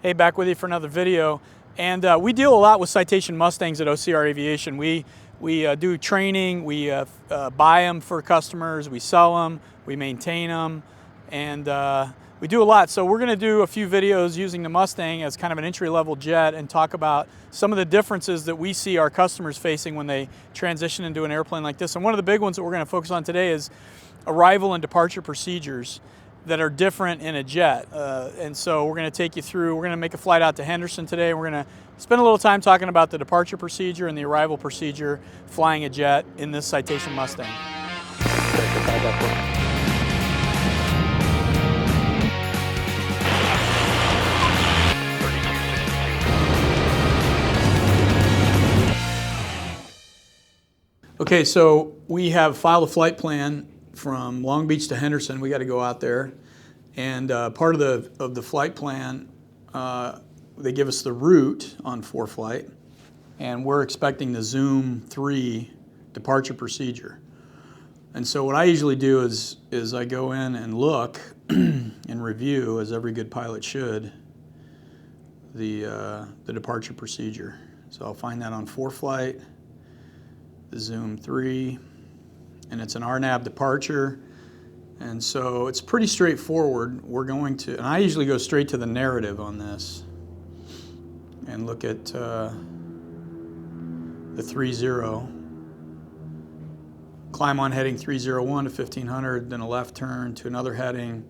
Hey, back with you for another video. And we deal a lot with Citation Mustangs at OCR Aviation. We do training, we buy them for customers, we sell them, we maintain them, and we do a lot. So we're going to do a few videos using the Mustang as kind of an entry-level jet and talk about some of the differences that we see our customers facing when they transition into an airplane like this. And one of the big ones that we're going to focus on today is arrival and departure procedures that are different in a jet. And so we're going to take you through, we're going to make a flight out to Henderson today. We're going to spend a little time talking about the departure procedure and the arrival procedure flying a jet in this Citation Mustang. Okay, so we have filed a flight plan from Long Beach to Henderson. We got to go out there, and part of the flight plan, they give us the route on ForeFlight, and we're expecting the Zoom 3 departure procedure. And so what I usually do is I go in and look and review, as every good pilot should, the departure procedure. So I'll find that on ForeFlight, the Zoom 3, and it's an RNAV departure. And so it's pretty straightforward. We're going to, and I usually go straight to the narrative on this and look at the 30. Climb on heading 301 to 1500, then a left turn to another heading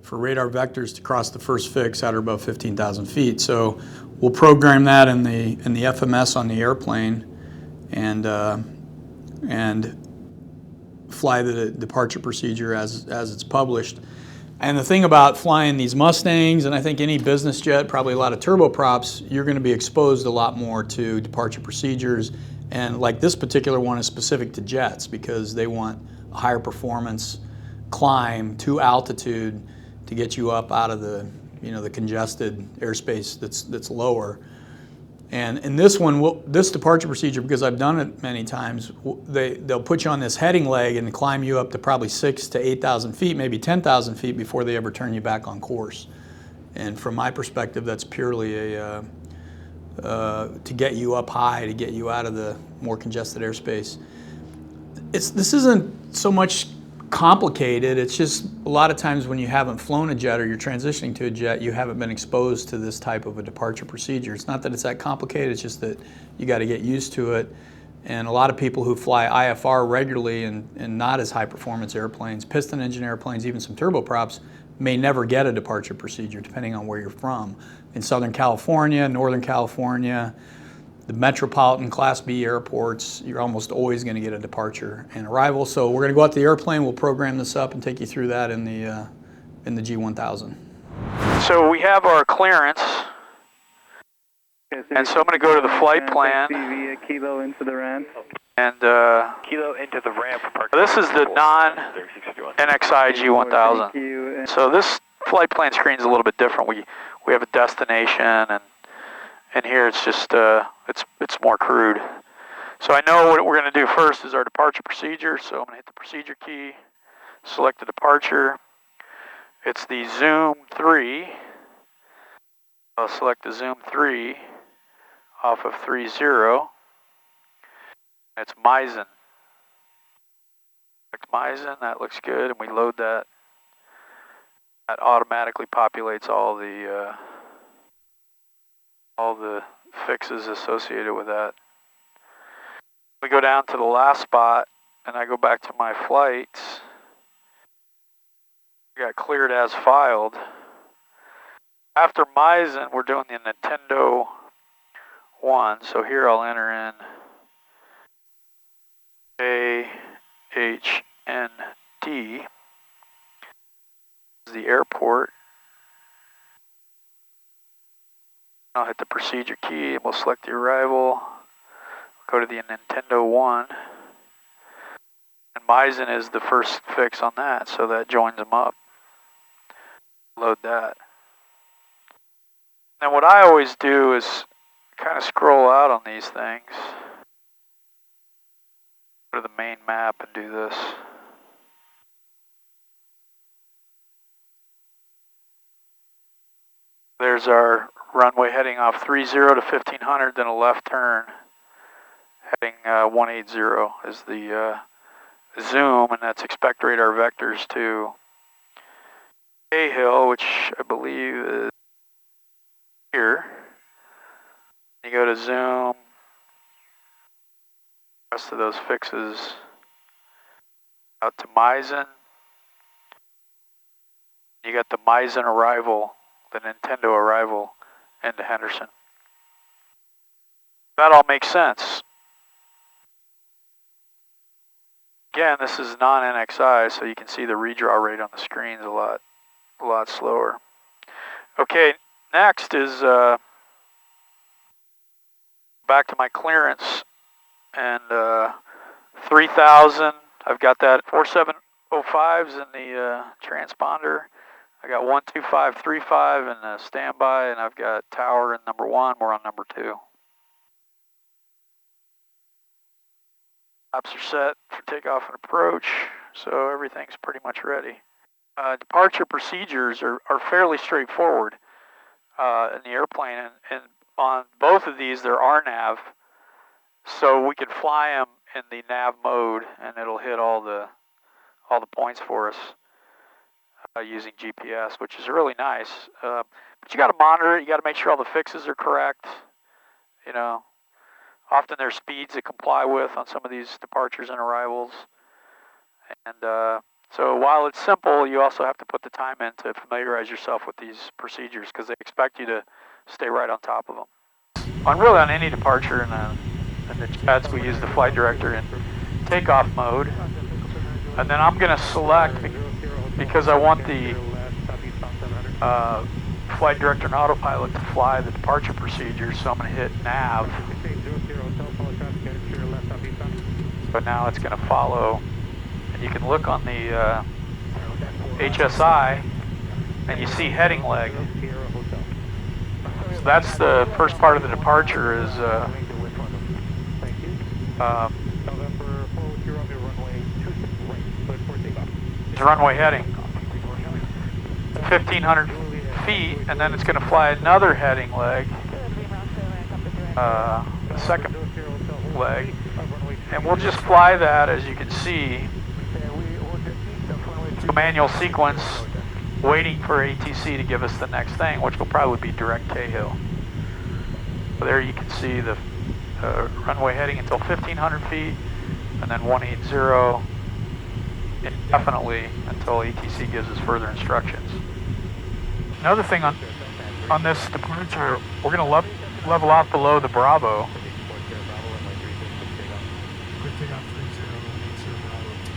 for radar vectors to cross the first fix at or above 15,000 feet. So we'll program that in the FMS on the airplane and fly the departure procedure as it's published. And the thing about flying these Mustangs, and I think any business jet, probably a lot of turboprops, you're going to be exposed a lot more to departure procedures. And like this particular one is specific to jets because they want a higher performance climb to altitude to get you up out of the congested airspace that's lower. And in this one, this departure procedure, because I've done it many times, they'll put you on this heading leg and climb you up to probably 6,000 to 8,000 feet, maybe 10,000 feet before they ever turn you back on course. And from my perspective, that's purely to get you up high, to get you out of the more congested airspace. This isn't so much complicated. It's just a lot of times when you haven't flown a jet or you're transitioning to a jet, you haven't been exposed to this type of a departure procedure. It's not that it's that complicated, it's just that you got to get used to it. And a lot of people who fly IFR regularly and not as high performance airplanes, piston engine airplanes, even some turboprops, may never get a departure procedure depending on where you're from. In Southern California, Northern California, the metropolitan Class B airports, you're almost always going to get a departure and arrival. So we're going to go out to the airplane, we'll program this up and take you through that in the G1000. So we have our clearance, and so I'm going to go to the flight plan. Kilo into the ramp. And Kilo into the ramp. This is the non-NXI G1000. So this flight plan screen is a little bit different. We have a destination, and here it's just it's more crude. So I know what we're going to do first is our departure procedure. So I'm going to hit the procedure key, select the departure. It's the Zoom 3. I'll select the Zoom 3 off of 30. It's Misen. Select Misen, that looks good, and we load that. That automatically populates all the fixes associated with that. We go down to the last spot, and I go back to my flights. We got cleared as filed. After Misen, we're doing the Nintendo 1, so here I'll enter in AHND. This is the airport. I'll hit the procedure key and we'll select the arrival. Go to the Nintendo 1. And Misen is the first fix on that, so that joins them up. Load that. And what I always do is kind of scroll out on these things. Go to the main map and do this. There's our runway heading off 30 to 1500, then a left turn. Heading 180 is the zoom, and that's expect radar vectors to Cahill, which I believe is here. You go to zoom, rest of those fixes out to Meissen. You got the Meissen arrival, the Nintendo arrival into Henderson. That all makes sense. Again, this is non-NXI, so you can see the redraw rate on the screens a lot slower. Okay, next is back to my clearance, and 3000. I've got that 4705s in the transponder. I got 12535 in the standby, and I've got tower in number 1. We're on number 2. Laps are set for takeoff and approach, so everything's pretty much ready. Departure procedures are fairly straightforward in the airplane, and on both of these there are nav, so we can fly them in the nav mode, and it'll hit all the points for us using GPS, which is really nice. But you got to monitor it. You got to make sure all the fixes are correct. You know, often there's speeds that comply with on some of these departures and arrivals, and so while it's simple, you also have to put the time in to familiarize yourself with these procedures because they expect you to stay right on top of them. On any departure in the jets, we use the flight director in takeoff mode, and then I'm going to select, because I want the flight director and autopilot to fly the departure procedures, so I'm going to hit nav. But now it's going to follow, and you can look on the HSI, and you see heading leg. So that's the first part of the departure is runway heading. 1,500 feet, and then it's going to fly another heading leg, the second leg, and we'll just fly that, as you can see, the manual sequence, waiting for ATC to give us the next thing, which will probably be direct Cahill. So there you can see the runway heading until 1,500 feet, and then 180 indefinitely until ATC gives us further instructions. Another thing on this departure, we're going to level off below the Bravo.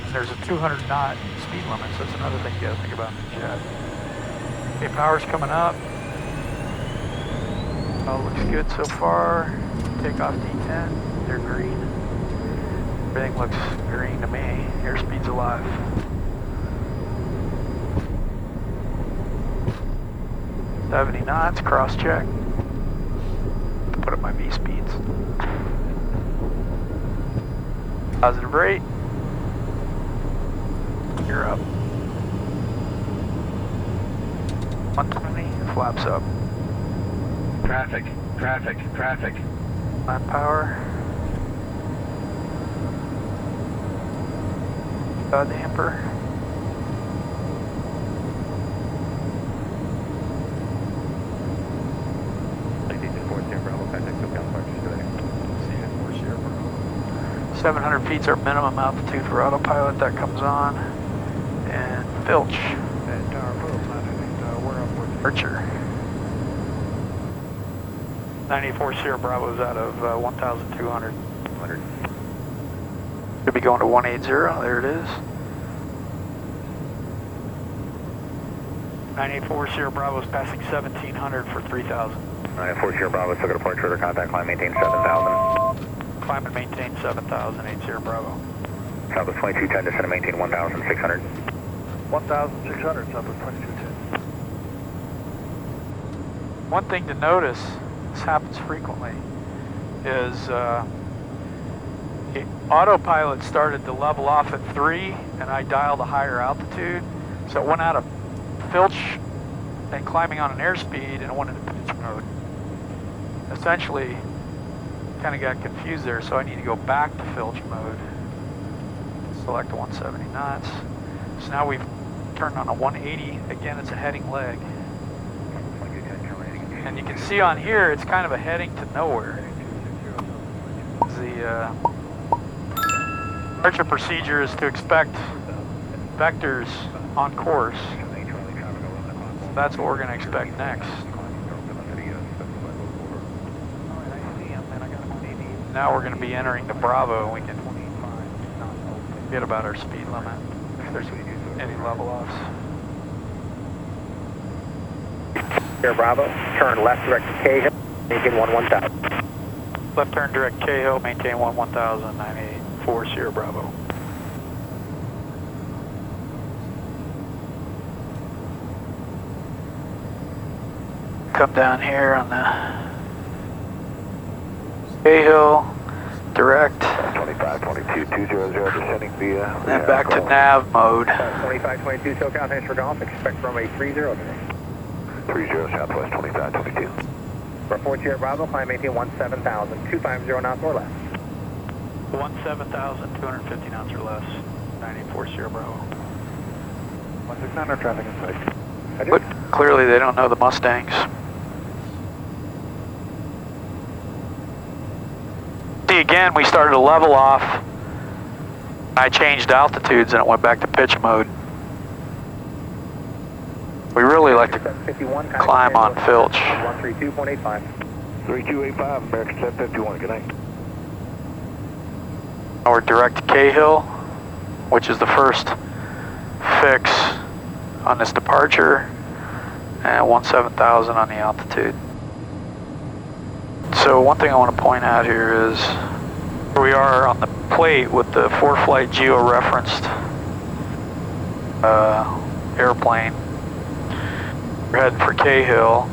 And there's a 200 knot speed limit, so that's another thing you got to think about in the jet. Okay, power's coming up. All looks good so far. Takeoff D10, they're green. Everything looks green to me. Airspeed's alive. $70 knots, cross check. Put up my V speeds. Positive rate. You're up. 120, flaps up. Traffic, traffic, traffic. Lap power. Damper. Bravo, 700 feet's our minimum altitude for autopilot. That comes on. And filch. Archer. 94 Sierra Bravo's out of 1,200. Should be going to 180. There it is. 984 Sierra Bravo's passing 1,700 for 3,000. 94 Sierra Bravo, still got a point further contact, climb, maintain 7,000. Climb and maintain 7,000, 8 Sierra Bravo. Southwest 2210, descend and maintain 1,600. 1,600, Southwest 2210. One thing to notice, this happens frequently, is the autopilot started to level off at 3, and I dialed a higher altitude, so it went out of filch and climbing on an airspeed and wanted to pitch mode. Essentially, kind of got confused there, so I need to go back to filch mode. Select 170 knots. So now we've turned on a 180. Again, it's a heading leg. And you can see on here, it's kind of a heading to nowhere. The departure procedure is to expect vectors on course. So that's what we're going to expect next. Now we're going to be entering the Bravo, and we can forget about our speed limit if there's any level offs. Here, Bravo. Turn left direct to Cahill, maintain 1000. Left turn direct Cahill, maintain 1000, 984 Sierra Bravo. Come down here on the Cahill, direct. 2522 200 descending via. Then back to nav mode. 2522 SoCal, thanks for golf. Expect runway 30 today. 30 Southwest 2522. Report Sierra Bravo, climb maintain 17,000, 250 knots or less. 17,250 knots or less, 984 Sierra Bravo. 169, our traffic in sight. But clearly they don't know the Mustangs. See, again, we started to level off. I changed altitudes and it went back to pitch mode. We really like to climb on filch. 132.85. 3285, American 751, good night. Now we're direct to Cahill, which is the first fix on this departure, and 17,000 on the altitude. So one thing I want to point out here is here we are on the plate with the ForeFlight geo-referenced airplane. We're heading for Cahill,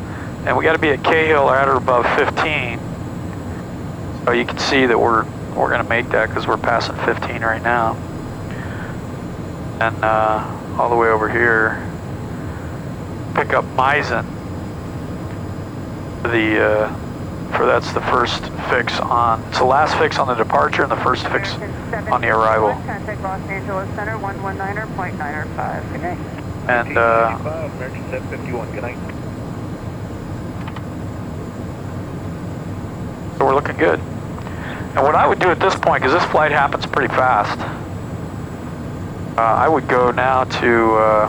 and we got to be at Cahill or at or above 15. So you can see that we're going to make that because we're passing 15 right now. And all the way over here, pick up Misen. That's the first fix on. It's the last fix on the departure and the first fix on the arrival. Contact Los Angeles Center 119.95. Good night. And American 751, good night. so we're looking good. And what I would do at this point, because this flight happens pretty fast, I would go now to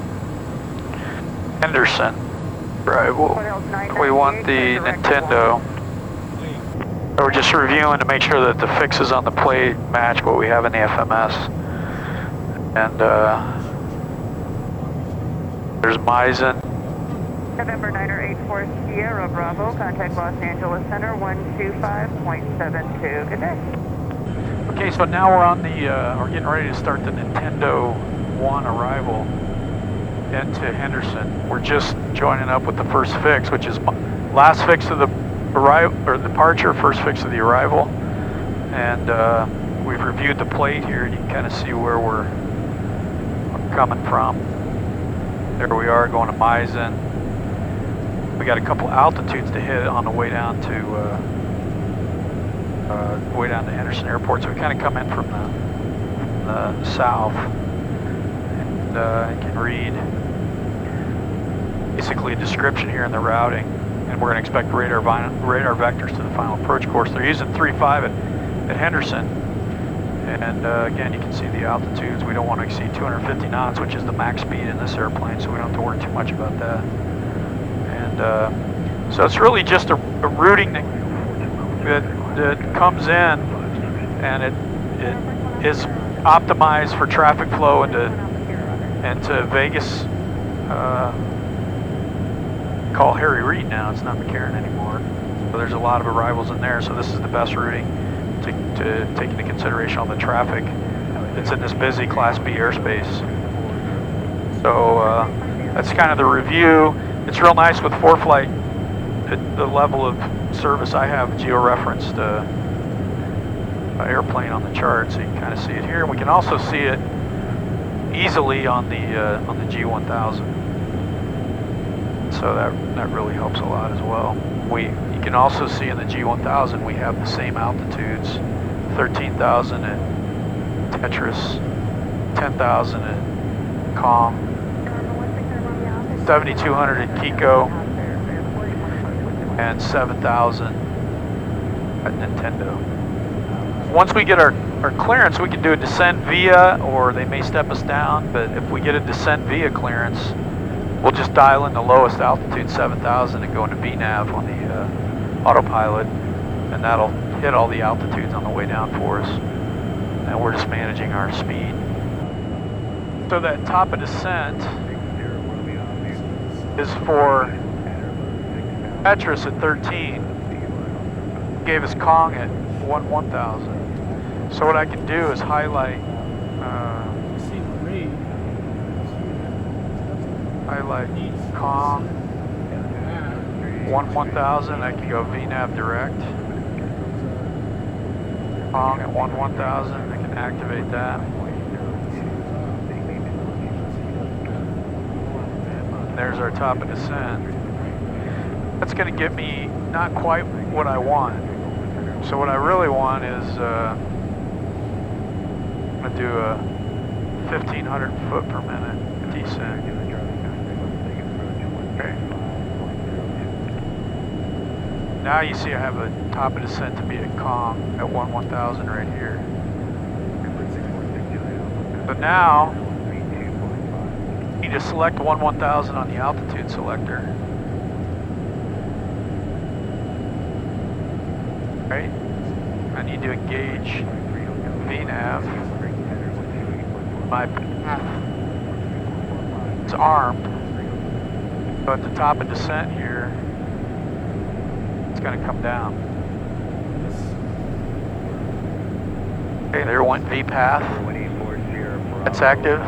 Henderson. Right, we want the Nintendo. So we're just reviewing to make sure that the fixes on the plate match what we have in the FMS. And there's Misen. November 984 Sierra Bravo, contact Los Angeles Center 125.72. Good day. Okay, so now we're on the, we're getting ready to start the Nintendo 1 arrival into Henderson. We're just joining up with the first fix, which is last fix of the arrival or departure, first fix of the arrival. And we've reviewed the plate here. You can kind of see where we're coming from. There we are going to Misen. We got a couple altitudes to hit on the way down to Henderson Airport. So we kind of come in from the south, and you can read basically a description here in the routing. And we're going to expect radar vectors to the final approach course. They're using 3.5 at Henderson. And again, you can see the altitudes. We don't want to exceed 250 knots, which is the max speed in this airplane, so we don't have to worry too much about that. And so it's really just a routing that comes in, and it is optimized for traffic flow into Vegas. Call Harry Reid now, it's not McCarran anymore. So there's a lot of arrivals in there, so this is the best routing to take into consideration all the traffic that's in this busy Class B airspace. So that's kind of the review. It's real nice with ForeFlight, the level of service I have geo-referenced airplane on the chart, so you can kind of see it here. We can also see it easily on the G1000. so that really helps a lot as well. You can also see in the G1000 we have the same altitudes, 13,000 at Tetris, 10,000 at Calm, 7,200 at Kiko, and 7,000 at Nintendo. Once we get our clearance, we can do a descent via, or they may step us down, but if we get a descent via clearance, we'll just dial in the lowest altitude, 7,000, and go into VNAV on the autopilot, and that'll hit all the altitudes on the way down for us. And we're just managing our speed. So that top of descent is for Tetris at 13. Gave us Kong at 1,000. So what I can do is highlight Kong 1,000. I can go VNAV direct. Kong at 1,000. I can activate that. There's our top of descent. That's going to get me not quite what I want. So what I really want is I'm going to do a 1,500 foot per minute descent. Okay. Now you see I have a top of descent to be at Kong at 1,000 right here. So now you just select 1,000 on the altitude selector. Right? I need to engage VNAV. My path is armed. So at the top of descent here, it's going to come down. Okay, there went VPath. That's active.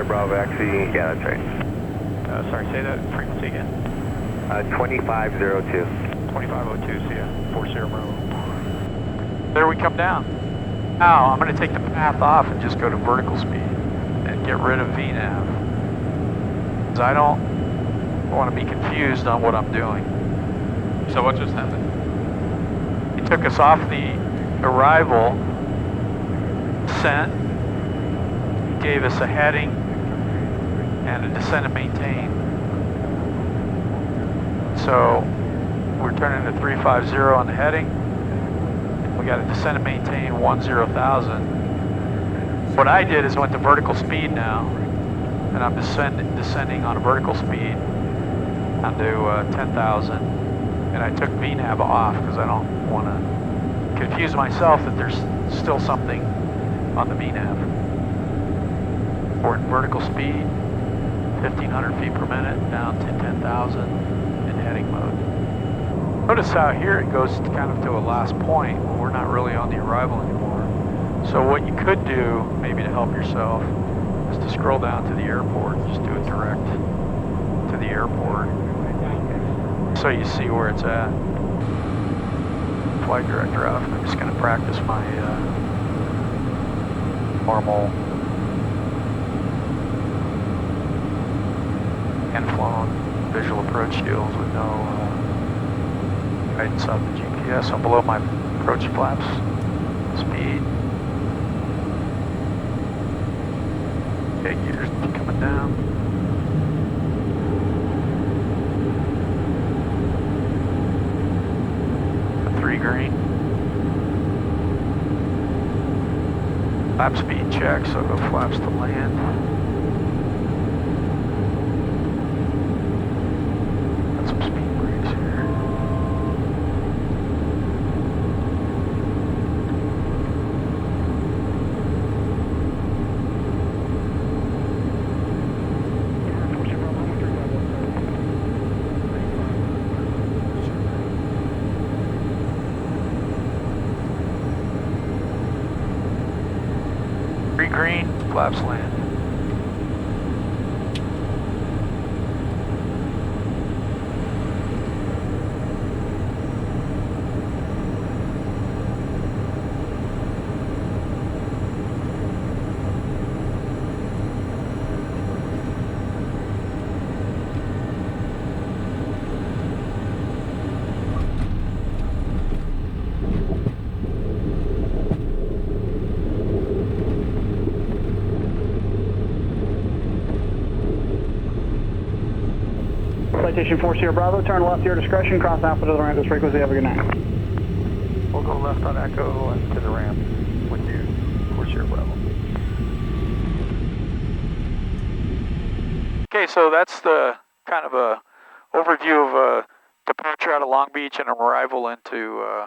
Bravo XE, yeah, that's right. Sorry, say that frequency again. 2502. 2502, so yeah, 40 Bravo. There we come down. Now I'm going to take the path off and just go to vertical speed and get rid of VNAV. Because I don't want to be confused on what I'm doing. So what just happened? He took us off the arrival, descent, gave us a heading, and a descent and maintain. So we're turning to 350 on the heading. We got a descent and maintain 10,000. What I did is went to vertical speed now, and I'm descending on a vertical speed down to 10,000. And I took VNAV off because I don't want to confuse myself that there's still something on the VNAV. We're in vertical speed, 1,500 feet per minute, down to 10,000 in heading mode. Notice how here it goes kind of to a last point. We're not really on the arrival anymore. So what you could do, maybe to help yourself, is to scroll down to the airport. Just do it direct to the airport, so you see where it's at. Flight director off. I'm just going to practice my normal hand-flown visual approach deals with no guidance off the GPS. I'm below my approach flaps speed. Okay, gears coming down. A 3 green. Flap speed check, so go flaps to land. Green, flaps land. Citation 40 Bravo, turn left to your discretion, cross Alpha to the ramp this frequency, have a good night. We'll go left on Echo and to the ramp with you, 40 Bravo. Okay, so that's the kind of a overview of a departure out of Long Beach and an arrival into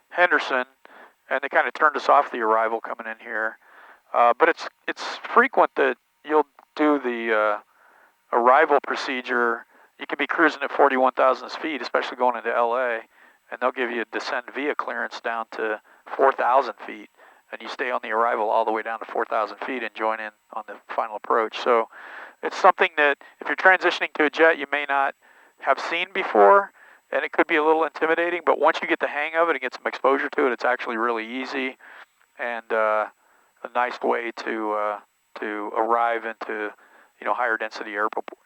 Henderson, and they kind of turned us off the arrival coming in here. But it's frequent that you'll do the arrival procedure. You can be cruising at 41,000 feet, especially going into LA, and they'll give you a descend via clearance down to 4,000 feet, and you stay on the arrival all the way down to 4,000 feet and join in on the final approach. So it's something that if you're transitioning to a jet, you may not have seen before, and it could be a little intimidating, but once you get the hang of it and get some exposure to it, it's actually really easy and a nice way to arrive into higher density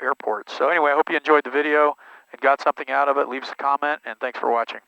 airports. So anyway, I hope you enjoyed the video and got something out of it. Leave us a comment, and thanks for watching.